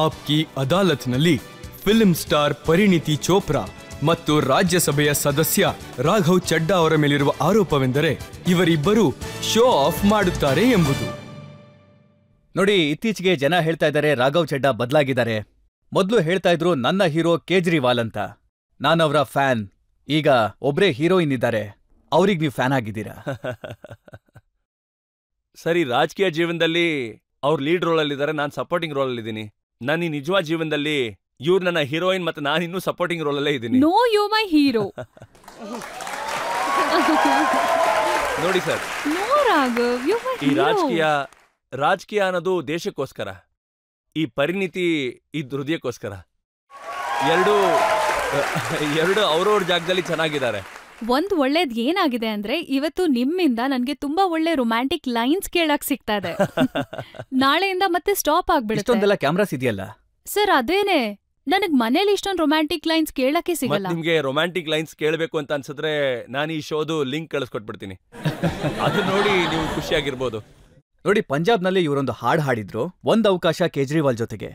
Aapki ಅದಾಲತ್ನಲ್ಲಿ film star ಪರಿಣಿತಿ ಚೋಪ್ರಾ ಮತ್ತು ರಾಜ್ಯಸಭೆಯ ಸದಸ್ಯ ರಾಘವ್ ಚಡ್ಡಾ ಅವರ ಮೇಲಿರುವ ಆರೋಪವೆಂದರೆ ಇವರಿಬ್ಬರು ಶೋ ಆಫ್ ಮಾಡುತ್ತಾರೆ ಎಂಬುದು. ನೋಡಿ, ಇತ್ತೀಚೆಗೆ ಜನ ಹೇಳ್ತಾ ಇದ್ದಾರೆ ರಾಘವ್ ಚಡ್ಡಾ ಬದಲಾಗಿದ್ದಾರೆ. ಮೊದಲು ಹೇಳ್ತಾ ಇದ್ರು ನನ್ನ ಹೀರೋ ಕೇಜ್ರಿವಾಲ್ ಅಂತ. ನಾನವರ ಫ್ಯಾನ್. ಈಗ ಒಬ್ರೇ ಹೀರೋಯಿನ್ ಇದ್ದಾರೆ, ಅವ್ರಿಗೆ ನೀವು ಫ್ಯಾನ್ ಆಗಿದ್ದೀರಾ? ಸರಿ, ರಾಜಕೀಯ ಜೀವನದಲ್ಲಿ ಅವ್ರು ಲೀಡ್ ರೋಲಲ್ಲಿದ್ದಾರೆ, ನಾನು ಸಪೋರ್ಟಿಂಗ್ ರೋಲಲ್ಲಿದ್ದೀನಿ. ನಾನು ಈ ನಿಜವಾದ ಜೀವನದಲ್ಲಿ ಇವ್ರು ನನ್ನ ಹೀರೋಯಿನ್ ಮತ್ತೆ ನಾನು ಇನ್ನೂ ಸಪೋರ್ಟಿಂಗ್ ರೋಲಲ್ಲೇ ಇದ್ದೀನಿ. No, you my hero. ನೋಡಿ sir, no Raghav, you my ಈ ಹೀರೋ. ರಾಜಕೀಯ ಅನ್ನೋದು ದೇಶಕ್ಕೋಸ್ಕರ, ಈ ಪರಿಣಿತಿ ಇದ್ ಹೃದಯಕ್ಕೋಸ್ಕರ. ಎರಡು ಅವ್ರವ್ರ ಜಾಗದಲ್ಲಿ ಚೆನ್ನಾಗಿದ್ದಾರೆ. ಒಂದ್ ಒಳ್ಳೇದ್ ಏನಾಗಿದೆ ಅಂದ್ರೆ ಇವತ್ತು ನಿಮ್ಮಿಂದ ನನ್ಗೆ ತುಂಬಾ ಒಳ್ಳೆ ರೊಮ್ಯಾಂಟಿಕ್ ಲೈನ್ಸ್ ಕೇಳಕ್ ಸಿಗ್ತಾ ಇದೆ. ನಾಳೆಯಿಂದ ಮತ್ತೆ ಸ್ಟಾಪ್ ಆಗ್ಬಿಡುತ್ತೆ. ಇಷ್ಟೊಂದೆಲ್ಲ ಕ್ಯಾಮ್ರಾಸ್ ಇದೆಯಲ್ಲ ಸರ್. ಅದೇನೆ, ನನಗ್ ಮನೇಲಿ ಇಷ್ಟೊಂದು ರೊಮ್ಯಾಂಟಿಕ್ ಲೈನ್ಸ್ ಕೇಳಕ್ಕೆ ಸಿಗಲ್ಲ. ನಿಮ್ಗೆ ರೊಮ್ಯಾಂಟಿಕ್ ಲೈನ್ಸ್ ಕೇಳಬೇಕು ಅಂತ ಅನ್ಸಿದ್ರೆ ನಾನು ಈ ಶೋದು ಲಿಂಕ್ ಕಳಿಸ್ಕೊಟ್ಬಿಡ್ತೀನಿ. ಅದು ನೋಡಿ ನೀವು ಖುಷಿಯಾಗಿರ್ಬೋದು. ನೋಡಿ, ಪಂಜಾಬ್ನಲ್ಲಿ ಇವರೊಂದು ಹಾಡು ಹಾಡಿದ್ರು, ಒಂದ್ ಅವಕಾಶ ಕೇಜ್ರಿವಾಲ್ ಜೊತೆಗೆ.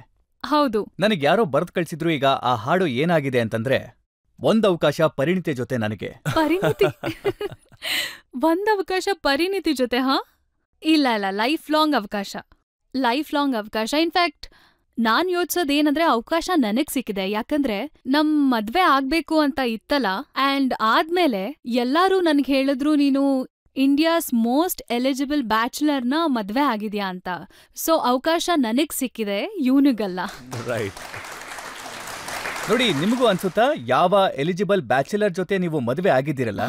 ಹೌದು, ನನಗೆ ಯಾರೋ ಬರ್ದ್ ಕಳ್ಸಿದ್ರು. ಈಗ ಆ ಹಾಡು ಏನಾಗಿದೆ ಅಂತಂದ್ರೆ, ಒಂದ್ ಅವಕಾಶ ಪರಿಣಿತಿ ಜೊತೆ ನನಗೆ. ಪರಿಣಿತಿ ಒಂದ್ ಅವಕಾಶ ಪರಿಣಿತಿ ಜೊತೆ? ಹಾ, ಇಲ್ಲ, ಲೈಫ್ ಲಾಂಗ್ ಅವಕಾಶ. ಇನ್ಫ್ಯಾಕ್ಟ್ ನಾನ್ ಯೋಚಿಸೋದೇನಂದ್ರೆ ಅವಕಾಶ ನನಗ್ ಸಿಕ್ಕಿದೆ. ಯಾಕಂದ್ರೆ ನಮ್ ಮದ್ವೆ ಆಗ್ಬೇಕು ಅಂತ ಇತ್ತಲ್ಲ, ಅಂಡ್ ಆದ್ಮೇಲೆ ಎಲ್ಲಾರು ನನ್ಗೆ ಹೇಳಿದ್ರು ನೀನು ಇಂಡಿಯಾಸ್ ಮೋಸ್ಟ್ ಎಲಿಜಿಬಲ್ ಬ್ಯಾಚುಲರ್ನ ಮದ್ವೆ ಆಗಿದ್ಯಾ ಅಂತ. ಸೊ ಅವಕಾಶ ನನಗ್ ಸಿಕ್ಕಿದೆ, ಇವನಿಗಲ್ಲ. ನೋಡಿ, ನಿಮಗೂ ಅನ್ಸುತ್ತಾ ಯಾವ ಎಲಿಜಿಬಲ್ ಬ್ಯಾಚುಲರ್ ಜೊತೆ ನೀವು ಮದುವೆ ಆಗಿದ್ದೀರಲ್ಲ,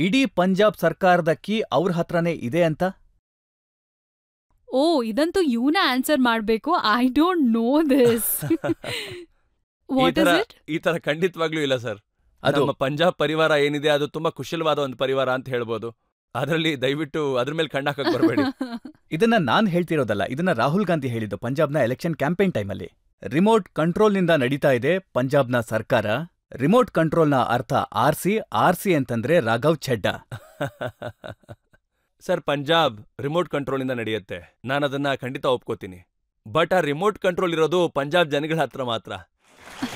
ಇಡೀ ಪಂಜಾಬ್ ಸರ್ಕಾರದ ಕೀ ಅವ್ರ ಹತ್ರನೇ ಇದೆ ಅಂತ? ಓ, ಇದಂತೂ ಇವನ ಆನ್ಸರ್ ಮಾಡ್ಬೇಕು. I don't know this. ಈ ತರ ಖಂಡಿತವಾಗ್ಲೂ ಇಲ್ಲ ಸರ್. ಅದು ನಮ್ಮ ಪಂಜಾಬ್ ಪರಿವಾರ ಏನಿದೆ ಅದು ತುಂಬಾ ಕುಶಲವಾದ ಒಂದು ಪರಿವಾರ ಅಂತ ಹೇಳ್ಬೋದು. ಅದರಲ್ಲಿ ದಯವಿಟ್ಟು ಅದ್ರ ಮೇಲೆ ಕಣ್ಣಾಕಕ್ ಬರಬೇಡಿ. ಇದನ್ನ ನಾನ್ ಹೇಳ್ತಿರೋದಲ್ಲ, ಇದನ್ನ ರಾಹುಲ್ ಗಾಂಧಿ ಹೇಳಿದ್ದು ಪಂಜಾಬ್ನ ಎಲೆಕ್ಷನ್ ಕ್ಯಾಂಪೇನ್ ಟೈಮಲ್ಲಿ. ರಿಮೋಟ್ ಕಂಟ್ರೋಲ್ನಿಂದ ನಡೀತಾ ಇದೆ ಪಂಜಾಬ್ನ ಸರ್ಕಾರ. ರಿಮೋಟ್ ಕಂಟ್ರೋಲ್ನ ಅರ್ಥ ಆರ್ಸಿ ಅಂತಂದ್ರೆ ರಾಘವ್ ಚಡ್ಡಾ. ಸರ್, ಪಂಜಾಬ್ ರಿಮೋಟ್ ಕಂಟ್ರೋಲಿಂದ ನಡೆಯುತ್ತೆ, ನಾನು ಅದನ್ನ ಖಂಡಿತ ಒಪ್ಕೋತೀನಿ. ಬಟ್ ಆ ರಿಮೋಟ್ ಕಂಟ್ರೋಲ್ ಇರೋದು ಪಂಜಾಬ್ ಜನಗಳ ಹತ್ರ ಮಾತ್ರ.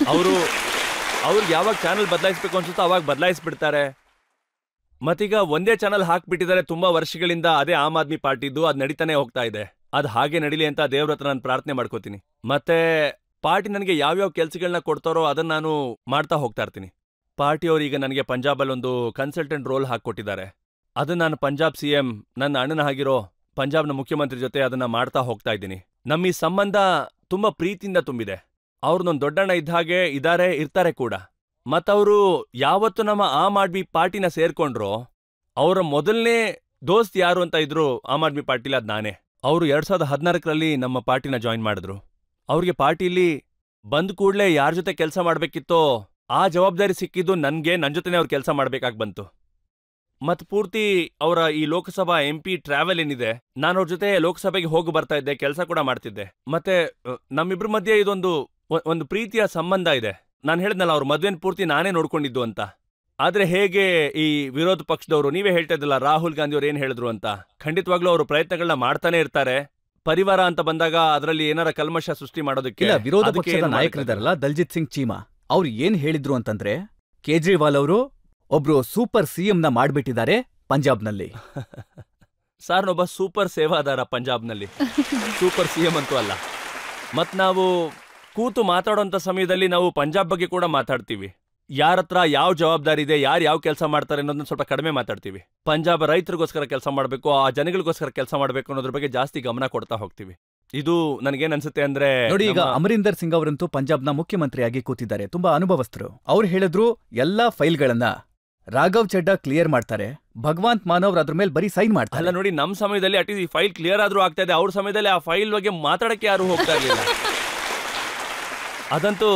ಅವ್ರಿಗೆ ಯಾವಾಗ ಚಾನಲ್ ಬದಲಾಯಿಸ್ಬೇಕು ಅನ್ಸುತ್ತೋ ಅವಾಗ ಬದಲಾಯಿಸ್ಬಿಡ್ತಾರೆ. ಮತ್ತೀಗ ಒಂದೇ ಚಾನಲ್ ಹಾಕ್ಬಿಟ್ಟಿದ್ದಾರೆ ತುಂಬಾ ವರ್ಷಗಳಿಂದ, ಅದೇ ಆಮ್ ಆದ್ಮಿ ಪಾರ್ಟಿದ್ದು, ಅದ್ ನಡೀತಾನೆ ಹೋಗ್ತಾ ಇದೆ. ಅದ್ ಹಾಗೆ ನಡೀಲಿ ಅಂತ ದೇವ್ರ ಹತ್ರ ನಾನು ಪ್ರಾರ್ಥನೆ ಮಾಡ್ಕೋತೀನಿ. ಮತ್ತೆ ಪಾರ್ಟಿ ನನಗೆ ಯಾವ್ಯಾವ ಕೆಲ್ಸಗಳನ್ನ ಕೊಡ್ತಾರೋ ಅದನ್ನ ನಾನು ಮಾಡ್ತಾ ಹೋಗ್ತಾ ಇರ್ತೀನಿ. ಪಾರ್ಟಿಯವ್ರು ಈಗ ನನಗೆ ಪಂಜಾಬಲ್ಲಿ ಒಂದು ಕನ್ಸಲ್ಟೆಂಟ್ ರೋಲ್ ಹಾಕ್ಕೊಟ್ಟಿದ್ದಾರೆ. ಅದನ್ನ ನಾನು ಪಂಜಾಬ್ ಸಿಎಂ, ನನ್ನ ಅಣ್ಣನ ಆಗಿರೋ ಪಂಜಾಬ್ನ ಮುಖ್ಯಮಂತ್ರಿ ಜೊತೆ ಅದನ್ನ ಮಾಡ್ತಾ ಹೋಗ್ತಾ ಇದ್ದೀನಿ. ನಮ್ಮ ಈ ಸಂಬಂಧ ತುಂಬಾ ಪ್ರೀತಿಯಿಂದ ತುಂಬಿದೆ. ಅವ್ರನ್ನೊಂದು ದೊಡ್ಡಣ್ಣ ಇದ್ದ ಹಾಗೆ ಇರ್ತಾರೆ ಕೂಡ. ಮತ್ತವರು ಯಾವತ್ತು ನಮ್ಮ ಆಮ್ ಆದ್ಮಿ ಪಾರ್ಟಿನ ಸೇರ್ಕೊಂಡ್ರೋ ಅವರ ಮೊದಲನೇ ದೋಸ್ತ್ ಯಾರು ಅಂತ ಇದ್ರು ಆಮ್ ಆದ್ಮಿ ಪಾರ್ಟಿಲಿ, ಅದ್ ನಾನೇ. ಅವರು 2014ರಲ್ಲಿ ನಮ್ಮ ಪಾರ್ಟಿನ ಜಾಯಿನ್ ಮಾಡಿದ್ರು. ಅವ್ರಿಗೆ ಪಾರ್ಟಿಲಿ ಬಂದ್ ಕೂಡ್ಲೆ ಯಾರ ಜೊತೆ ಕೆಲಸ ಮಾಡ್ಬೇಕಿತ್ತೋ ಆ ಜವಾಬ್ದಾರಿ ಸಿಕ್ಕಿದ್ದು ನನ್ಗೆ. ನನ್ ಜೊತೆನೆ ಅವ್ರು ಕೆಲಸ ಮಾಡ್ಬೇಕಾಗಿ ಬಂತು. ಮತ್ ಪೂರ್ತಿ ಅವರ ಈ ಲೋಕಸಭಾ MP ಟ್ರಾವೆಲ್ ಏನಿದೆ, ನಾನು ಅವ್ರ ಜೊತೆ ಲೋಕಸಭೆಗೆ ಹೋಗಿ ಬರ್ತಾ ಇದ್ದೆ, ಕೆಲಸ ಕೂಡ ಮಾಡ್ತಿದ್ದೆ. ಮತ್ತೆ ನಮ್ಮಿಬ್ರ ಮಧ್ಯೆ ಒಂದು ಪ್ರೀತಿಯ ಸಂಬಂಧ ಇದೆ. ನಾನು ಹೇಳಿದ್ನಲ್ಲ, ಅವ್ರ ಮದ್ವೆನ್ ಪೂರ್ತಿ ನಾನೇ ನೋಡ್ಕೊಂಡಿದ್ದು ಅಂತ. ಆದ್ರೆ ಹೇಗೆ ಈ ವಿರೋಧ ಪಕ್ಷದವರು, ನೀವೇ ಹೇಳ್ತಾ ಇದ್ದಲ್ಲ ರಾಹುಲ್ ಗಾಂಧಿ ಅವ್ರು ಏನ್ ಹೇಳಿದ್ರು ಅಂತ, ಖಂಡಿತವಾಗ್ಲೂ ಅವರು ಪ್ರಯತ್ನಗಳನ್ನ ಮಾಡ್ತಾನೆ ಇರ್ತಾರೆ. ಪರಿವಾರ ಅಂತ ಬಂದಾಗ ಅದರಲ್ಲಿ ಏನಾರ ಕಲ್ಮಶ ಸೃಷ್ಟಿ ಮಾಡೋದಕ್ಕೆ ವಿರೋಧ ಪಕ್ಷದ ನಾಯಕರಿದಾರಲ್ಲ, ದಲ್ಜಿತ್ ಸಿಂಗ್ ಚೀಮಾ, ಅವ್ರು ಏನ್ ಹೇಳಿದ್ರು ಅಂತಂದ್ರೆ, ಕೇಜ್ರಿವಾಲ್ ಅವರು ಒಬ್ರು ಸೂಪರ್ CM ನ ಮಾಡ್ಬಿಟ್ಟಿದ್ದಾರೆ ಪಂಜಾಬ್ನಲ್ಲಿ. ಸಾರ್, ಒಬ್ಬ ಸೂಪರ್ ಸೇವಾದಾರ ಪಂಜಾಬ್ನಲ್ಲಿ, ಸೂಪರ್ CM ಅಂತೂ ಅಲ್ಲ. ಮತ್ ನಾವು ಕೂತು ಮಾತಾಡೋಂಥ ಸಮಯದಲ್ಲಿ ನಾವು ಪಂಜಾಬ್ ಬಗ್ಗೆ ಕೂಡ ಮಾತಾಡ್ತೀವಿ. ಯಾರತ್ರ ಯಾವ ಜವಾಬ್ದಾರಿ ಇದೆ, ಯಾರು ಯಾವ ಕೆಲಸ ಮಾಡ್ತಾರೆ ಅನ್ನೋದನ್ನ ಸ್ವಲ್ಪ ಕಡಿಮೆ ಮಾತಾಡ್ತೀವಿ. ಪಂಜಾಬ್ ರೈತರಿಗೋಸ್ಕರ ಕೆಲಸ ಮಾಡಬೇಕು, ಆ ಜನಗಳಿಗೋಸ್ಕರ ಕೆಲಸ ಮಾಡಬೇಕು ಅನ್ನೋದ್ರ ಬಗ್ಗೆ ಜಾಸ್ತಿ ಗಮನ ಕೊಡ್ತಾ ಹೋಗ್ತೀವಿ. ಇದು ನನಗೇನ್ ಅನ್ಸುತ್ತೆ ಅಂದ್ರೆ, ನೋಡಿ, ಈಗ ಅಮರಿಂದರ್ ಸಿಂಗ್ ಅವರಂತೂ ಪಂಜಾಬ್ನ ಮುಖ್ಯಮಂತ್ರಿಯಾಗಿ ಕೂತಿದ್ದಾರೆ, ತುಂಬಾ ಅನುಭವಸ್ಥರು. ಅವ್ರು ಹೇಳಿದ್ರು ಎಲ್ಲಾ ಫೈಲ್ಗಳನ್ನ ರಾಘವ್ ಚಡ್ಡಾ ಕ್ಲಿಯರ್ ಮಾಡ್ತಾರೆ, ಭಗವಂತ್ ಮಾನವ್ ಅದ್ರ ಮೇಲೆ ಬರೀ ಸೈನ್ ಮಾಡ್ತಾರೆ. ಅಲ್ಲ ನೋಡಿ, ನಮ್ಮ ಸಮಯದಲ್ಲಿ ಅಟ್ಲೀಸ್ಟ್ ಈ ಫೈಲ್ ಕ್ಲಿಯರ್ ಆದ್ರೂ ಆಗ್ತಾ ಇದೆ. ಅವ್ರ ಸಮಯದಲ್ಲಿ ಆ ಫೈಲ್ ಬಗ್ಗೆ ಮಾತಾಡಕ್ಕೆ ಯಾರು ಹೋಗ್ತಾ ಇರಲಿಲ್ಲ. ಅದಂತೂ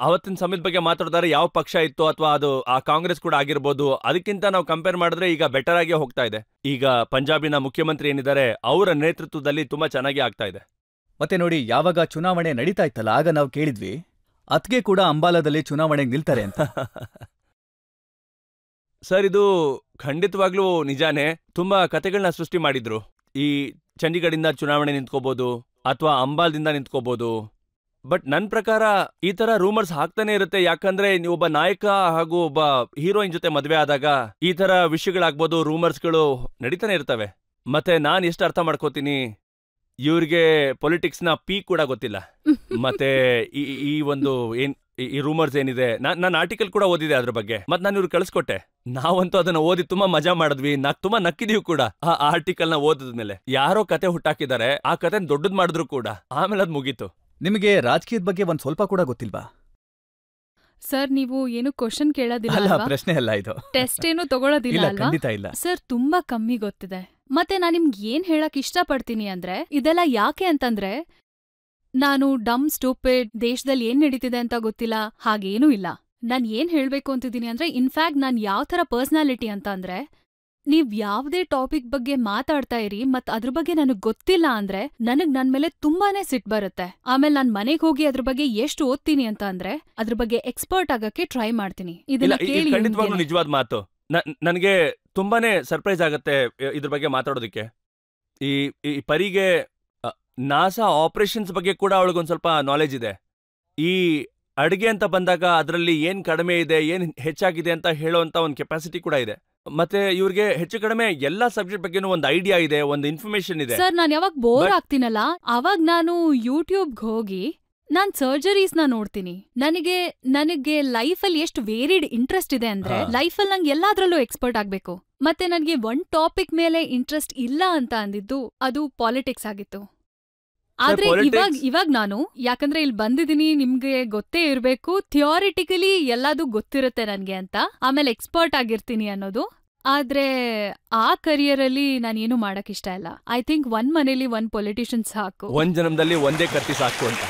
ಅವತ್ತಿನ ಸಮಯದ ಬಗ್ಗೆ ಮಾತಾಡಿದ್ರೆ ಯಾವ ಪಕ್ಷ ಇತ್ತು ಅಥವಾ ಅದು ಆ ಕಾಂಗ್ರೆಸ್ ಕೂಡ ಆಗಿರ್ಬೋದು, ಅದಕ್ಕಿಂತ ನಾವು ಕಂಪೇರ್ ಮಾಡಿದ್ರೆ ಈಗ ಬೆಟರ್ ಆಗಿ ಹೋಗ್ತಾ ಇದೆ. ಈಗ ಪಂಜಾಬಿನ ಮುಖ್ಯಮಂತ್ರಿ ಏನಿದ್ದಾರೆ ಅವರ ನೇತೃತ್ವದಲ್ಲಿ ತುಂಬಾ ಚೆನ್ನಾಗಿ ಆಗ್ತಾ ಇದೆ. ಮತ್ತೆ ನೋಡಿ, ಯಾವಾಗ ಚುನಾವಣೆ ನಡೀತಾ ಇತ್ತಲ್ಲ, ಆಗ ನಾವು ಕೇಳಿದ್ವಿ ಅತ್ಗೆ ಕೂಡ ಅಂಬಾಲಾದಲ್ಲಿ ಚುನಾವಣೆಗೆ ನಿಲ್ತಾರೆ ಅಂತ. ಸರ್, ಇದು ಖಂಡಿತವಾಗ್ಲೂ ನಿಜಾನೇ. ತುಂಬಾ ಕತೆಗಳನ್ನ ಸೃಷ್ಟಿ ಮಾಡಿದ್ರು. ಈ ಚಂಡೀಗಢಿಂದ ಚುನಾವಣೆ ನಿಂತ್ಕೋಬಹುದು, ಅಥವಾ ಅಂಬಾಲ್ದಿಂದ ನಿಂತ್ಕೋಬಹುದು. ಬಟ್ ನನ್ ಪ್ರಕಾರ ಈ ತರ ರೂಮರ್ಸ್ ಹಾಕ್ತಾನೆ ಇರುತ್ತೆ. ಯಾಕಂದ್ರೆ ನೀವು ಒಬ್ಬ ನಾಯಕ ಹಾಗೂ ಒಬ್ಬ ಹೀರೋಯಿನ್ ಜೊತೆ ಮದ್ವೆ ಆದಾಗ ಈ ತರ ವಿಷಯಗಳಾಗ್ಬೋದು, ರೂಮರ್ಸ್ಗಳು ನಡೀತಾನೆ ಇರ್ತವೆ. ಮತ್ತೆ ನಾನ್ ಎಷ್ಟು ಅರ್ಥ ಮಾಡ್ಕೋತೀನಿ, ಇವ್ರಿಗೆ ಪೊಲಿಟಿಕ್ಸ್ ನ ಪೀಕ್ ಕೂಡ ಗೊತ್ತಿಲ್ಲ. ಮತ್ತೆ ಈ ಒಂದು ಈ ರೂಮರ್ಸ್ ಏನಿದೆ, ನಾನು ಆರ್ಟಿಕಲ್ ಕೂಡ ಓದಿದೆ ಅದ್ರ ಬಗ್ಗೆ. ಮತ್ತೆ ನಾನು ಇವ್ರು ಕಳಿಸ್ಕೊಟ್ಟೆ. ನಾವಂತೂ ಅದನ್ನ ಓದಿ ತುಂಬಾ ಮಜಾ ಮಾಡಿದ್ವಿ, ತುಂಬಾ ನಕ್ಕಿದೀವಿ ಕೂಡ. ಆ ಆರ್ಟಿಕಲ್ ನ ಓದಿದ್ಮೇಲೆ ಯಾರೋ ಕತೆ ಹುಟ್ಟಾಕಿದ್ದಾರೆ, ಆ ಕತೆ ದೊಡ್ಡದ್ ಮಾಡಿದ್ರು ಕೂಡ, ಆಮೇಲೆ ಅದ್ ಮುಗೀತು. ನಿಮಗೆ ರಾಜಕೀಯದ ಬಗ್ಗೆ ಒಂದ್ ಸ್ವಲ್ಪ ಕೂಡ ಗೊತ್ತಿಲ್ವಾ? ಸರ್, ನೀವು ಏನು ಕ್ವಶನ್ ಕೇಳೋದಿಲ್ಲ ಅಲ್ಲ, ಅಲ್ವಾ? ಪ್ರಶ್ನೆ ಅಲ್ಲ ಇದು. ಟೆಸ್ಟ್ ಏನು ತಗೊಳ್ಳೋದಿಲ್ಲ ಇಲ್ಲ, ಅಲ್ವಾ? ಖಂಡಿತ ಇಲ್ಲ. ಸರ್, ತುಂಬಾ ಕಮ್ಮಿ ಗೊತ್ತಿದೆ. ಮತ್ತೆ ನಾನ್ ನಿಮ್ಗೆ ಏನ್ ಹೇಳಕ್ ಇಷ್ಟಪಡ್ತೀನಿ ಅಂದ್ರೆ, ಇದೆಲ್ಲ ಯಾಕೆ ಅಂತಂದ್ರೆ ನಾನು ಡಮ್ ಸ್ಟೂಪಿಡ್, ದೇಶದಲ್ಲಿ ಏನ್ ನಡೀತಿದೆ ಅಂತ ಗೊತ್ತಿಲ್ಲ, ಹಾಗೇನೂ ಇಲ್ಲ. ನಾನ್ ಏನ್ ಹೇಳ್ಬೇಕು ಅಂತಿದ್ದೀನಿ ಅಂದ್ರೆ, ಇನ್ಫ್ಯಾಕ್ಟ್ ನಾನ್ ಯಾವ ಥರ ಪರ್ಸನಾಲಿಟಿ ಅಂತ ಅಂದ್ರೆ, ನೀವ್ ಯಾವ್ದೇ ಟಾಪಿಕ್ ಬಗ್ಗೆ ಮಾತಾಡ್ತಾ ಇರಿ ಮತ್ ಅದ್ರ ಬಗ್ಗೆ ನನಗ್ ಗೊತ್ತಿಲ್ಲ ಅಂದ್ರೆ ನನಗ್ ನನ್ ಮೇಲೆ ತುಂಬಾನೇ ಸಿಟ್ ಬರುತ್ತೆ. ಆಮೇಲೆ ನಾನ್ ಮನೆಗ್ ಹೋಗಿ ಅದ್ರ ಬಗ್ಗೆ ಎಷ್ಟು ಓದ್ತೀನಿ ಅಂತ ಅಂದ್ರೆ ಅದ್ರ ಬಗ್ಗೆ ಎಕ್ಸ್ಪರ್ಟ್ ಆಗಕ್ಕೆ ಟ್ರೈ ಮಾಡ್ತೀನಿ. ಇದನ್ನ ಕೇಳಿ ಖಂಡಿತವಾಗ್ಲೂ ನಿಜವಾದ ಮಾತು. ನನಗೆ ತುಂಬಾನೇ ಸರ್ಪ್ರೈಸ್ ಆಗತ್ತೆ ಇದ್ರ ಬಗ್ಗೆ ಮಾತಾಡೋದಕ್ಕೆ. ಈ ಪರಿಗೆ ನಾಸಾ ಆಪರೇಷನ್ಸ್ ಬಗ್ಗೆ ಕೂಡ ಅವಳಿಗೊಂದ್ ಸ್ವಲ್ಪ ನಾಲೆಜ್ ಇದೆ. ಈ ಅಡುಗೆ ಅಂತ ಬಂದಾಗ ಅದರಲ್ಲಿ ಏನ್ ಕಡಿಮೆ ಇದೆ, ಏನ್ ಹೆಚ್ಚಾಗಿದೆ ಅಂತ ಹೇಳೋಂತ ಒಂದು ಕೆಪಾಸಿಟಿ ಕೂಡ ಇದೆ. ಮತ್ತೆ ಇವ್ರಿಗೆ ಹೆಚ್ಚು ಕಡಿಮೆ ಎಲ್ಲಾ ಸಬ್ಜೆಕ್ಟ್ ಬಗ್ಗೆನೂ ಒಂದು ಐಡಿಯಾ ಇದೆ, ಒಂದು ಇನ್ಫಾರ್ಮೇಶನ್ ಇದೆ. ಸರ್, ನಾನ್ ಯಾವಾಗ ಬೋರ್ ಆಗ್ತೀನಲ್ಲ ಅವಾಗ ನಾನು ಯೂಟ್ಯೂಬ್ಗೆ ಹೋಗಿ ನಾನ್ ಸರ್ಜರೀಸ್ನ ನೋಡ್ತೀನಿ. ನನಗೆ ಲೈಫಲ್ಲಿ ಎಷ್ಟು ವೇರಿಡ್ ಇಂಟ್ರೆಸ್ಟ್ ಇದೆ ಅಂದ್ರೆ ಲೈಫಲ್ಲಿ ನಂಗೆ ಎಲ್ಲಾದ್ರಲ್ಲೂ ಎಕ್ಸ್ಪರ್ಟ್ ಆಗ್ಬೇಕು. ಮತ್ತೆ ನನಗೆ ಒಂದ್ ಟಾಪಿಕ್ ಮೇಲೆ ಇಂಟ್ರೆಸ್ಟ್ ಇಲ್ಲ ಅಂತ ಅಂದಿದ್ದು ಅದು ಪಾಲಿಟಿಕ್ಸ್ ಆಗಿತ್ತು. ಆದ್ರೆ ಇವಾಗ ನಾನು ಯಾಕಂದ್ರೆ ಇಲ್ಲಿ ಬಂದಿದ್ದೀನಿ, ನಿಮ್ಗೆ ಗೊತ್ತೇ ಇರ್ಬೇಕು, ಥಿಯೋರಿಟಿಕಲಿ ಎಲ್ಲದೂ ಗೊತ್ತಿರುತ್ತೆ ನನ್ಗೆ ಅಂತ, ಆಮೇಲೆ ಎಕ್ಸ್ಪರ್ಟ್ ಆಗಿರ್ತೀನಿ ಅನ್ನೋದು. ಆದ್ರೆ ಆ ಕರಿಯರ್ ಅಲ್ಲಿ ನಾನೇನು ಮಾಡಕ್ ಇಷ್ಟ ಇಲ್ಲ. ಐ ಥಿಂಕ್ ಒಂದ್ ಮನೇಲಿ ಒಂದ್ ಪೊಲಿಟಿಷಿಯನ್ ಸಾಕು, ಒಂದ್ ಜನ್ಮದಲ್ಲಿ ಒಂದೇ ಕತ್ತಿ ಸಾಕು ಅಂತ.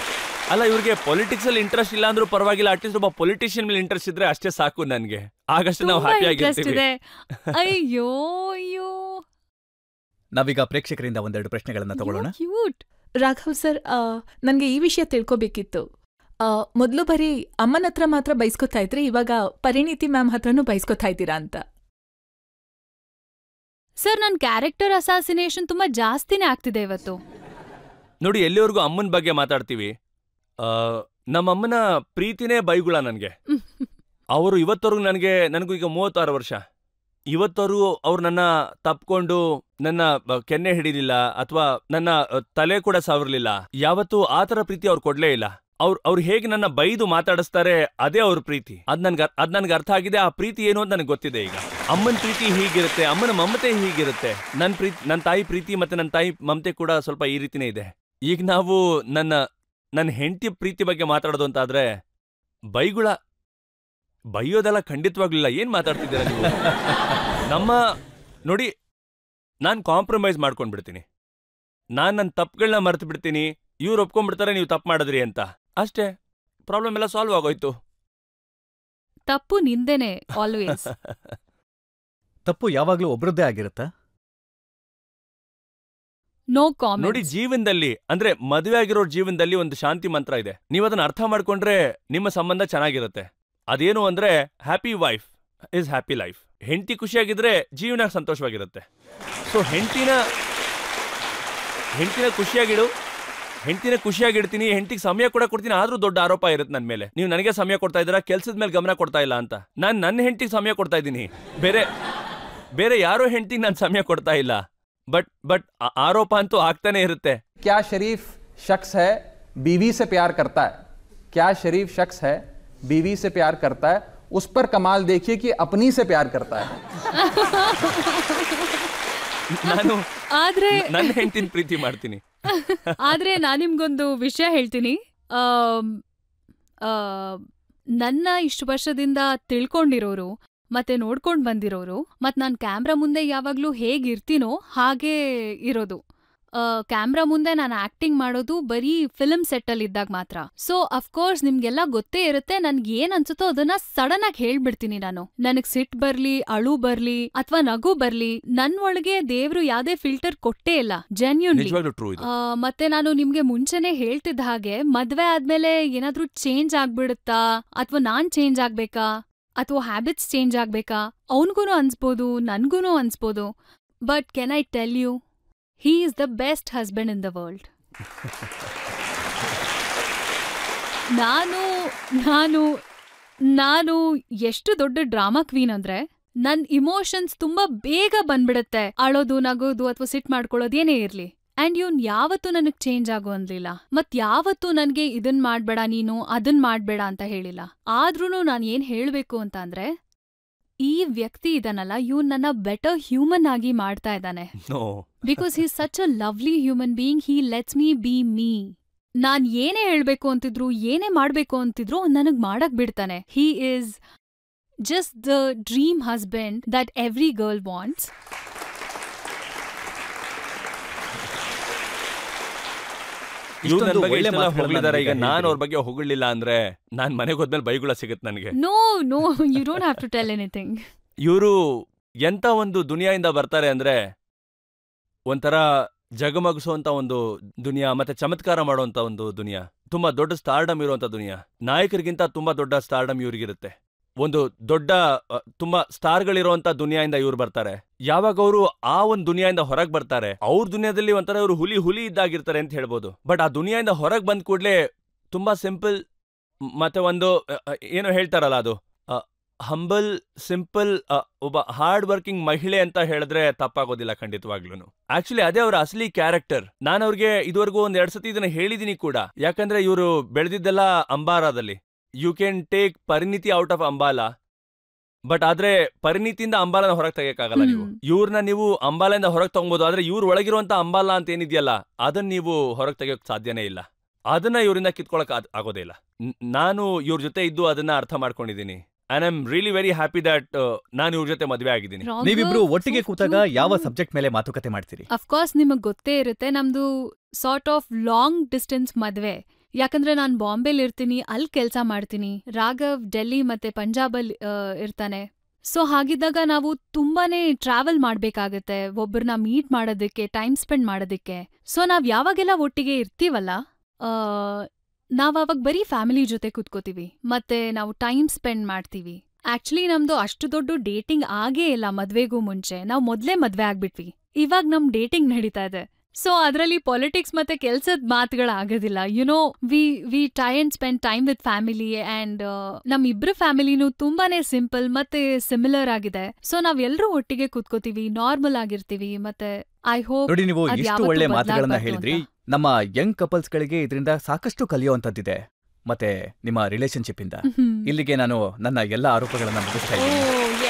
ಅಲ್ಲ, ಇವ್ರಿಗೆ ಪೊಲಿಟಿಕ್ಸ್ ಅಲ್ಲಿ ಇಂಟ್ರೆಸ್ಟ್ ಇಲ್ಲ ಅಂದ್ರೂ ಪರವಾಗಿಲ್ಲ, ಅಟ್ಲೀಸ್ಟ್ ಒಬ್ಬ ಪೊಲಿಟಿಷಿಯನ್ ಮೇಲೆ ಇಂಟ್ರೆಸ್ಟ್ ಇದ್ರೆ ಅಷ್ಟೇ ಸಾಕು ನನ್ಗೆ. ಆಗಷ್ಟು ನಾವು ಹ್ಯಾಪಿ ಆಗಿರ್ತೀವಿ. ಅಯ್ಯೋ ಅಯ್ಯೋ. ನಾವೀಗ ಪ್ರೇಕ್ಷಕರಿಂದ ಒಂದೆರಡು ಪ್ರಶ್ನೆಗಳನ್ನ ತಗೊಳ್ಳೋಣ. ಕ್ಯೂಟ್. ರಾಘವ್ ಸರ್, ನನಗೆ ಈ ವಿಷಯ ತಿಳ್ಕೊಬೇಕಿತ್ತು. ಮೊದಲು ಬರೀ ಅಮ್ಮನ ಹತ್ರ ಮಾತ್ರ ಬೈಸ್ಕೊತಾ ಇದ್ರೆ, ಇವಾಗ ಪರಿಣಿತಿ ಮ್ಯಾಮ್ ಹತ್ರನೂ ಬೈಸ್ಕೊತಾ ಇದ್ದೀರಾ ಅಂತ. ಸರ್, ನನ್ ಕ್ಯಾರೆಕ್ಟರ್ ಅಸಾಸಿನೇಷನ್ ತುಂಬಾ ಜಾಸ್ತಿನೇ ಆಗ್ತಿದೆ ಇವತ್ತು. ನೋಡಿ, ಎಲ್ಲಿವರೆಗೂ ಅಮ್ಮನ ಬಗ್ಗೆ ಮಾತಾಡ್ತೀವಿ, ನಮ್ಮಮ್ಮನ ಪ್ರೀತಿನೇ ಬೈಗುಳ ನನ್ಗೆ. ಅವರು ಇವತ್ತವರೆಗೂ ನನಗೂ ಈಗ 36 ವರ್ಷ, ಇವತ್ತವರೆಗೂ ಅವ್ರು ನನ್ನ ತಪ್ಕೊಂಡು ನನ್ನ ಕೆನ್ನೆ ಹಿಡಿಲಿಲ್ಲ ಅಥವಾ ನನ್ನ ತಲೆ ಕೂಡ ಸಾವಿರ್ಲಿಲ್ಲ. ಯಾವತ್ತೂ ಆ ಥರ ಪ್ರೀತಿ ಅವ್ರು ಕೊಡ್ಲೇ ಇಲ್ಲ. ಅವ್ರು ಹೇಗೆ ನನ್ನ ಬೈದು ಮಾತಾಡಿಸ್ತಾರೆ ಅದೇ ಅವ್ರ ಪ್ರೀತಿ. ಅದ್ ನನ್ಗೆ ಅರ್ಥ ಆಗಿದೆ. ಆ ಪ್ರೀತಿ ಏನು ಅಂತ ನನಗೆ ಗೊತ್ತಿದೆ ಈಗ. ಅಮ್ಮನ ಪ್ರೀತಿ ಹೀಗಿರುತ್ತೆ, ಅಮ್ಮನ ಮಮತೆ ಹೀಗಿರುತ್ತೆ. ನನ್ನ ತಾಯಿ ಪ್ರೀತಿ ಮತ್ತೆ ನನ್ನ ತಾಯಿ ಮಮತೆ ಕೂಡ ಸ್ವಲ್ಪ ಈ ರೀತಿನೇ ಇದೆ. ಈಗ ನಾವು ನನ್ನ ಹೆಂಡತಿ ಪ್ರೀತಿ ಬಗ್ಗೆ ಮಾತಾಡೋದು ಅಂತಾದ್ರೆ ಬೈಗುಳ, ಬೈಯೋದೆಲ್ಲ ಖಂಡಿತವಾಗ್ಲಿಲ್ಲ. ಏನ್ ಮಾತಾಡ್ತಿದ್ದೀರ ನೀವು? ನೋಡಿ, ನಾನ್ ಕಾಂಪ್ರಮೈಸ್ ಮಾಡ್ಕೊಂಡ್ಬಿಡ್ತೀನಿ. ನನ್ನ ತಪ್ಪುಗಳನ್ನ ಮರ್ತು ಬಿಡ್ತೀನಿ. ಇವ್ರು ಒಪ್ಕೊಂಡ್ಬಿಡ್ತಾರೆ ನೀವು ತಪ್ಪು ಮಾಡಿದ್ರಿ ಅಂತ, ಅಷ್ಟೇ. ಪ್ರಾಬ್ಲಮ್ ಎಲ್ಲ ಸಾಲ್ವ್ ಆಗೋಯ್ತು. ತಪ್ಪು ನಿಂದೇನೆ ಆಲ್ವೇಸ್. ತಪ್ಪು ಯಾವಾಗ್ಲೂ ಒಬ್ರದ್ದೇ ಆಗಿರುತ್ತಾ? No comments. ನೋಡಿ, ಜೀವನದಲ್ಲಿ ಅಂದ್ರೆ ಮದುವೆ ಆಗಿರೋ ಜೀವನದಲ್ಲಿ ಒಂದು ಶಾಂತಿ ಮಂತ್ರ ಇದೆ. ನೀವು ಅದನ್ನ ಅರ್ಥ ಮಾಡ್ಕೊಂಡ್ರೆ ನಿಮ್ಮ ಸಂಬಂಧ ಚೆನ್ನಾಗಿರುತ್ತೆ. ಅದೇನು ಅಂದ್ರೆ happy wife is happy life. ಹೆಂಡತಿ ಖುಷಿಯಾಗಿದ್ರೆ ಜೀವನ ಸಂತೋಷವಾಗಿರುತ್ತೆ. ಸೊ ಹೆಂಡತಿನ ಖುಷಿಯಾಗಿಡ್ತೀನಿ, ಹೆಂಡತಿಗೆ ಸಮಯ ಕೂಡ ಕೊಡ್ತೀನಿ. ಆದ್ರೂ ದೊಡ್ಡ ಆರೋಪ ಇರುತ್ತೆ ನನ್ನ ಮೇಲೆ, ನೀವು ನನಗೆ ಸಮಯ ಕೊಡ್ತಾ ಇದ್ದೀರಾ, ಕೆಲ್ಸದ ಮೇಲೆ ಗಮನ ಕೊಡ್ತಾ ಇಲ್ಲ ಅಂತ. ನಾನು ನನ್ನ ಹೆಂಡತಿಗೆ ಸಮಯ ಕೊಡ್ತಾ ಇದ್ದೀನಿ, ಬೇರೆ ಯಾರೋ ಹೆಂಡತಿಗೆ ನಾನು ಸಮಯ ಕೊಡ್ತಾ ಇಲ್ಲ. ಬಟ್ ಆರೋಪ ಅಂತೂ ಆಗ್ತಾನೆ ಇರುತ್ತೆ. क्या शरीफ शख्स है बीवी से प्यार करता है? क्या शरीफ शख्स है बीवी से प्यार करता है? उस पर कमाल देखिए कि अपनी से प्यार करता है. ನಾನು ನನ್ನ ಹೆಂಡತಿನ ಪ್ರೀತಿ ಮಾಡ್ತೀನಿ. ಆದ್ರೆ ನಾನ್ ನಿಮ್ಗೊಂದು ವಿಷಯ ಹೇಳ್ತೀನಿ. ನನ್ನ ಇಷ್ಟು ವರ್ಷದಿಂದ ತಿಳ್ಕೊಂಡಿರೋರು ಮತ್ತೆ ನೋಡ್ಕೊಂಡ್ ಬಂದಿರೋರು ಮತ್ ನಾನ್ ಕ್ಯಾಮ್ರಾ ಮುಂದೆ ಯಾವಾಗ್ಲೂ ಹೇಗಿರ್ತೀನೋ ಹಾಗೇ ಇರೋದು. ಕ್ಯಾಮ್ರಾ ಮುಂದೆ ನಾನು ಆಕ್ಟಿಂಗ್ ಮಾಡೋದು ಬರೀ ಫಿಲ್ಮ್ ಸೆಟ್ಟಲ್ಲಿ ಇದ್ದಾಗ ಮಾತ್ರ. ಸೊ ಅಫ್ಕೋರ್ಸ್ ನಿಮ್ಗೆಲ್ಲ ಗೊತ್ತೇ ಇರುತ್ತೆ, ನನ್ಗೆ ಏನ್ ಅನ್ಸುತ್ತೋ ಅದನ್ನ ಸಡನ್ ಆಗಿ ಹೇಳ್ಬಿಡ್ತೀನಿ ನಾನು. ನನಗ್ ಸಿಟ್ ಬರ್ಲಿ, ಅಳು ಬರ್ಲಿ ಅಥವಾ ನಗು ಬರ್ಲಿ, ನನ್ ಒಳಗೆ ದೇವ್ರು ಯಾವ್ದೇ ಫಿಲ್ಟರ್ ಕೊಟ್ಟೇ ಇಲ್ಲ, ಜೆನ್ಯೂನ್ಲಿ. ಮತ್ತೆ ನಾನು ನಿಮ್ಗೆ ಮುಂಚೆನೆ ಹೇಳ್ತಿದ್ದ ಹಾಗೆ ಮದ್ವೆ ಆದ್ಮೇಲೆ ಏನಾದ್ರೂ ಚೇಂಜ್ ಆಗ್ಬಿಡುತ್ತಾ ಅಥವಾ ನಾನ್ ಚೇಂಜ್ ಆಗ್ಬೇಕಾ ಅಥವಾ ಹ್ಯಾಬಿಟ್ಸ್ ಚೇಂಜ್ ಆಗ್ಬೇಕಾ, ಅವನ್ಗೂನು ಅನ್ಸ್ಬೋದು, ನನ್ಗೂನು ಅನ್ಸ್ಬೋದು. But can I tell you, he is the best husband in the world. ನಾನು ನಾನು ನಾನು ಎಷ್ಟು ದೊಡ್ಡ ಡ್ರಾಮಾ ಕ್ವೀನ್ ಅಂದ್ರೆ ನನ್ ಇಮೋಷನ್ಸ್ ತುಂಬಾ ಬೇಗ ಬಂದ್ಬಿಡುತ್ತೆ. ಅಳೋದು, ನಗೋದು ಅಥವಾ ಸಿಟ್ ಮಾಡ್ಕೊಳ್ಳೋದು ಏನೇ ಇರ್ಲಿ. ಅಂಡ್ ಇವ್ನ್ ಯಾವತ್ತೂ ನನಗ್ ಚೇಂಜ್ ಆಗೋ ಅನ್ಲಿಲ್ಲ. ಮತ್ ಯಾವತ್ತೂ ನನ್ಗೆ ಇದನ್ ಮಾಡ್ಬೇಡ ನೀನು, ಅದನ್ ಮಾಡ್ಬೇಡ ಅಂತ ಹೇಳಿಲ್ಲ. ಆದ್ರೂನು ನಾನ್ ಏನ್ ಹೇಳ್ಬೇಕು ಅಂತ ಅಂದ್ರೆ, ಈ ವ್ಯಕ್ತಿ ಇದನ್ನಲ್ಲ, ಇವ್ನ್ ನನ್ನ ಬೆಟರ್ ಹ್ಯೂಮನ್ ಆಗಿ ಮಾಡ್ತಾ ಇದ್ದಾನೆ. Because he such a lovely human being. He lets me be me. ನಾನ್ ಏನೇ ಹೇಳ್ಬೇಕು ಅಂತಿದ್ರು, ಏನೇ ಮಾಡ್ಬೇಕು ಅಂತಿದ್ರು ಅವ್ನ್ ನನಗ್ ಮಾಡಕ್ ಬಿಡ್ತಾನೆ. He is just the dream husband that every girl wants. ಇವ್ರು ನನ್ ಬಗ್ಗೆ ಇಷ್ಟೆಲ್ಲ ಹೊಗಳಿದಾರೆ, ಈಗ ನಾನ್ ಅವ್ರ ಬಗ್ಗೆ ಹೊಗಳಿಲ್ಲ ಅಂದ್ರೆ ನಾನ್ ಮನೆಗೆ ಹೋದ್ಮೇಲೆ ಬೈಗುಳ ಸಿಗತ್ತೆ ನನಗೆ. No no, you don't have to tell anything. ಇವರು ಎಂತ ಒಂದು ದುನಿಯಾಯಿಂದ ಬರ್ತಾರೆ ಅಂದ್ರೆ, ಒಂಥರ ಜಗಮಗಿಸುವಂತ ಒಂದು ದುನಿಯಾ, ಮತ್ತೆ ಚಮತ್ಕಾರ ಮಾಡುವಂತ ಒಂದು ದುನಿಯಾ, ತುಂಬಾ ದೊಡ್ಡ ಸ್ಟಾರ್ಡಮ್ ಇರುವಂತ ದುನಿಯಾ. ನಾಯಕರಿಗಿಂತ ತುಂಬಾ ದೊಡ್ಡ ಸ್ಟಾರ್ಡಮ್ ಇವ್ರಿಗಿರುತ್ತೆ. ಒಂದು ದೊಡ್ಡ ತುಂಬಾ ಸ್ಟಾರ್ಗಳಿರುವಂತ ದುನಿಯಾಯಿಂದ ಇವ್ರು ಬರ್ತಾರೆ. ಯಾವಾಗ ಅವರು ಆ ಒಂದು ದುನಿಯಾದಿಂದ ಹೊರಗೆ ಬರ್ತಾರೆ, ಅವ್ರ ದುನಿಯಾದಲ್ಲಿ ಒಂಥರ ಇವರು ಹುಲಿ ಇದ್ದಾಗಿರ್ತಾರೆ ಅಂತ ಹೇಳ್ಬೋದು. ಬಟ್ ಆ ದುನಿಯಾದಿಂದ ಹೊರಗೆ ಬಂದ ಕೂಡಲೇ ತುಂಬಾ ಸಿಂಪಲ್, ಮತ್ತೆ ಒಂದು ಏನೋ ಹೇಳ್ತಾರಲ್ಲ, ಅದು ಹಂಬಲ್, ಸಿಂಪಲ್, ಒಬ್ಬ ಹಾರ್ಡ್ ವರ್ಕಿಂಗ್ ಮಹಿಳೆ ಅಂತ ಹೇಳಿದ್ರೆ ತಪ್ಪಾಗೋದಿಲ್ಲ ಖಂಡಿತವಾಗ್ಲೂ. ಆಕ್ಚುಲಿ ಅದೇ ಅವರ ಅಸಲಿ ಕ್ಯಾರೆಕ್ಟರ್. ನಾನು ಅವ್ರಿಗೆ ಇದುವರೆಗೂ 2 ಸತಿ ಇದನ್ನ ಹೇಳಿದೀನಿ ಕೂಡ. ಯಾಕಂದ್ರೆ ಇವರು ಬೆಳೆದಿದ್ದೆಲ್ಲ ಅಂಬಾರಾದಲ್ಲಿ. ಯು ಕ್ಯಾನ್ ಟೇಕ್ ಪರಿಣಿತಿ ಔಟ್ ಆಫ್ ಅಂಬಾಲಾ, ಬಟ್ ಆದ್ರೆ ಪರಿಣಿತಿಯಿಂದ ಅಂಬಾಲನ ಹೊರಗೆ ತೆಗಿಯಕ್ಕಾಗಲ್ಲ ನೀವು. ಇವ್ರನ್ನ ನೀವು ಅಂಬಾಲೆಯಿಂದ ಹೊರಗೆ ತಗೊಬೋದು, ಆದ್ರೆ ಇವ್ರ ಒಳಗಿರುವಂತ ಅಂಬಾಲ ಅಂತ ಏನಿದೆಯಲ್ಲ ಅದನ್ನ ನೀವು ಹೊರಗೆ ತೆಗಿಯೋಕ್ ಸಾಧ್ಯನೇ ಇಲ್ಲ. ಅದನ್ನ ಇವರಿಂದ ಕಿತ್ಕೊಳಕ್ ಆಗೋದೇ ಇಲ್ಲ. ನಾನು ಇವ್ರ ಜೊತೆ ಇದ್ದು ಅದನ್ನ ಅರ್ಥ ಮಾಡ್ಕೊಂಡಿದ್ದೀನಿ. And I'm really very happy that ನಾನು ಇವ್ರ ಜೊತೆ ಮದುವೆ ಆಗಿದ್ದೀನಿ. ನೀವಿಬ್ರು ಒಟ್ಟಿಗೆ ಕೂತಾಗ ಯಾವ ಸಬ್ಜೆಕ್ಟ್ ಮೇಲೆ ಮಾತುಕತೆ ಮಾಡ್ತೀರಿ? ಅಫ್ಕೋರ್ಸ್ ನಿಮಗ್ ಗೊತ್ತೇ ಇರುತ್ತೆ, ನಮ್ದು ಸಾರ್ಟ್ ಆಫ್ ಲಾಂಗ್ ಡಿಸ್ಟೆನ್ಸ್ ಮದ್ವೆ. ಯಾಕಂದ್ರೆ ನಾನ್ ಬಾಂಬೆಲ್ ಇರ್ತೀನಿ, ಅಲ್ಲಿ ಕೆಲ್ಸ ಮಾಡ್ತೀನಿ. ರಾಘವ್ ಡೆಲ್ಲಿ ಮತ್ತೆ ಪಂಜಾಬಲ್ ಇರ್ತಾನೆ. ಸೊ ಹಾಗಿದ್ದಾಗ ನಾವು ತುಂಬಾನೇ ಟ್ರಾವೆಲ್ ಮಾಡ್ಬೇಕಾಗತ್ತೆ ಒಬ್ಬರನ್ನ ಮೀಟ್ ಮಾಡೋದಕ್ಕೆ, ಟೈಮ್ ಸ್ಪೆಂಡ್ ಮಾಡೋದಕ್ಕೆ. ಸೊ ನಾವ್ ಯಾವಾಗೆಲ್ಲ ಒಟ್ಟಿಗೆ ಇರ್ತೀವಲ್ಲ, ನಾವಾಗ ಬರೀ ಫ್ಯಾಮಿಲಿ ಜೊತೆ ಕೂತ್ಕೋತೀವಿ, ಮತ್ತೆ ನಾವು ಟೈಮ್ ಸ್ಪೆಂಡ್ ಮಾಡ್ತೀವಿ. ಆಕ್ಚುಲಿ ನಮ್ದು ಅಷ್ಟು ದೊಡ್ಡ ಡೇಟಿಂಗ್ ಆಗೇ ಇಲ್ಲ ಮದ್ವೆಗೂ ಮುಂಚೆ. ನಾವ್ ಮೊದ್ಲೇ ಮದ್ವೆ ಆಗ್ಬಿಟ್ವಿ. ಇವಾಗ ನಮ್ ಡೇಟಿಂಗ್ ನಡೀತಾ ಇದೆ. ಸೊ ಅದ್ರಲ್ಲಿ ಪಾಲಿಟಿಕ್ಸ್ ಮತ್ತೆ ಕೆಲ್ಸದ ಮಾತುಗಳಾಗೋದಿಲ್ಲ. You know we try and spend time with family. And ನಮ್ ಇಬ್ರು ಫ್ಯಾಮಿಲಿನೂ ತುಂಬಾನೇ ಸಿಂಪಲ್ ಮತ್ತೆ ಸಿಮಿಲರ್ ಆಗಿದೆ. ಸೊ ನಾವ್ ಎಲ್ರೂ ಒಟ್ಟಿಗೆ ಕೂತ್ಕೋತೀವಿ, ನಾರ್ಮಲ್ ಆಗಿರ್ತೀವಿ. ಮತ್ತೆ ಐ ಹೋಪ್ ನೋಡಿ, ನೀವು ಇಷ್ಟು ಒಳ್ಳೆ ಮಾತುಗಳನ್ನ ಹೇಳಿದ್ರಿ. ನಮ್ಮ ಯಂಗ್ ಕಪಲ್ಸ್ ಗಳಿಗೆ ಇದರಿಂದ ಸಾಕಷ್ಟು ಕಲಿಯುವಂತದ್ದಿದೆ. ಮತ್ತೆ ನಿಮ್ಮ ರಿಲೇಶನ್ಶಿಪ್ ಇಂದ ಇಲ್ಲಿಗೆ ನಾನು ನನ್ನ ಎಲ್ಲ ಆರೋಪಗಳನ್ನ ಮುಗಿಸ್ತಾ ಇದ್ದೀನಿ.